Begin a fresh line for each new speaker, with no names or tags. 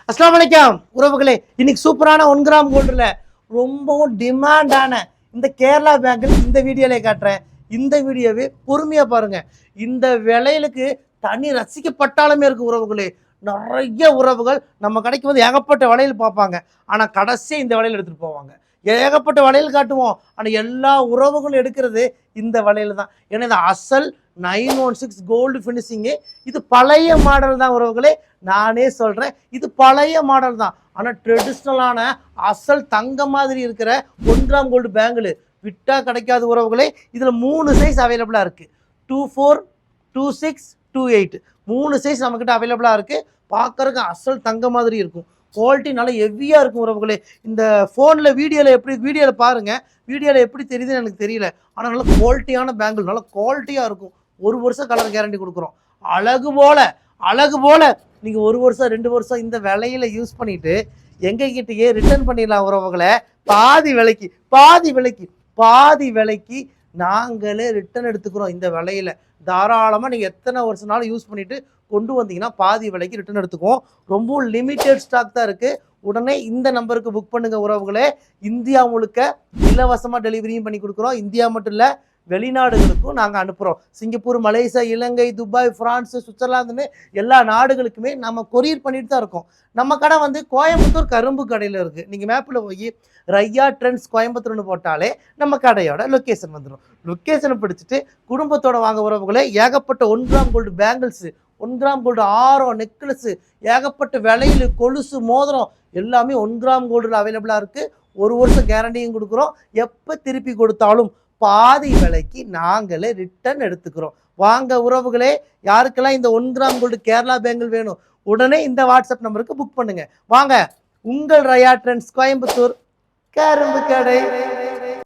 அஸ்ஸலாமு அலைக்கும் உறவுகளே, இன்னைக்கு சூப்பரான 1 கிராம் கோல்டுல ரொம்பவும் டிமாண்டான இந்த கேரளா பேங்கிள் இந்த வீடியோல காட்டுறேன். இந்த வீடியோவை பொறுமையா பாருங்க. இந்த விலைகளுக்கு தனி ரசிக்கப்பட்டாலுமே இருக்கு உறவுகளே. நிறைய உறவுகள் நம்ம கடைக்கு வந்து ஏகப்பட்ட வளையல் பார்ப்பாங்க. ஆனா கடைசியா இந்த வளையல் எடுத்துட்டு போவாங்க. ஏகப்பட்ட வளையல் காட்டுவோம். ஆனா எல்லா உறவுகளும் எடுக்கிறது இந்த வளையல் தான். ஏன்னா இது அசல் 916 கோல்டு ஃபினிஷிங்கு. இது பழைய மாடல் தான் உறவுகளே. நானே சொல்கிறேன், இது பழைய மாடல் தான். ஆனால் ட்ரெடிஷ்னலான அசல் தங்க மாதிரி இருக்கிற 1 கிராம் கோல்டு பேங்கிள் விட்டால் கிடைக்காத உறவுகளே. இதில் 3 சைஸ் அவைலபிளாக இருக்குது. 24, 26, 28 3 சைஸ் நம்மக்கிட்ட அவைலபிளாக இருக்குது. பார்க்குறதுக்கு அசல் தங்க மாதிரி இருக்கும். குவாலிட்டி நல்லா ஹெவியாக இருக்கும் உறவுகளே. இந்த ஃபோனில் வீடியோவில் பாருங்கள். வீடியோவில் எப்படி தெரியுதுன்னு எனக்கு தெரியல. ஆனால் நல்ல குவாலிட்டியான பேங்கிள், நல்லா குவாலிட்டியாக இருக்கும். 1 வருஷம் கலர் கேரண்டி கொடுக்குறோம். அழகு போல் நீங்கள் 1 வருஷம் 2 வருஷம் இந்த விலையில் யூஸ் பண்ணிவிட்டு எங்ககிட்டயே ரிட்டர்ன் பண்ணிடலாம் உறவுகளை. பாதி விலைக்கு நாங்களே ரிட்டர்ன் எடுத்துக்கிறோம். இந்த விலையில் தாராளமாக நீங்கள் எத்தனை வருஷம்னாலும் யூஸ் பண்ணிவிட்டு கொண்டு வந்தீங்கன்னா பாதி விலைக்கு ரிட்டர்ன் எடுத்துக்குவோம். ரொம்பவும் லிமிட்டட் ஸ்டாக் தான் இருக்குது. உடனே இந்த நம்பருக்கு புக் பண்ணுங்கள் உறவுகளே. இந்தியா முழுக்க இலவசமாக டெலிவரியும் பண்ணி கொடுக்குறோம். இந்தியா மட்டும் இல்லை, வெளிநாடுகளுக்கும் நாங்கள் அனுப்புகிறோம். சிங்கப்பூர், மலேசியா, இலங்கை, துபாய், ஃப்ரான்ஸு, சுவிட்சர்லாந்துன்னு எல்லா நாடுகளுக்குமே நம்ம கொரியர் பண்ணிட்டு தான் இருக்கோம். நம்ம கடை வந்து கோயம்புத்தூர் கரும்பு கடையில் இருக்குது. நீங்கள் மேப்பில் போய் ரையா ட்ரெண்ட்ஸ் கோயம்புத்தூர்னு போட்டாலே நம்ம கடையோட லொக்கேஷன் வந்துடும். லொக்கேஷனை பிடிச்சிட்டு குடும்பத்தோட வாங்க உறவுகளே. ஏகப்பட்ட 1 gram gold bangles, 1 gram gold ஆரம், நெக்லஸு, ஏகப்பட்ட விலையில் கொலுசு, மோதிரம் எல்லாமே 1 கிராம் கோல்டில் அவைலபிளாக இருக்குது. 1 வருஷம் கேரண்டியும் கொடுக்குறோம். எப்போ திருப்பி கொடுத்தாலும் பாதி விலைக்கு நாங்களே ரிட்டர்ன் எடுத்துக்கிறோம். வாங்க உறவுகளே. யாருக்கெல்லாம் இந்த 1 கிராம் கோல்டு கேரளா பேங்கிள் வேணும், உடனே இந்த வாட்ஸ்அப் நம்பருக்கு புக் பண்ணுங்க. வாங்க, உங்கள் ரையா ட்ரெண்ட்ஸ் கோயம்புத்தூர் கரும்பு கடை.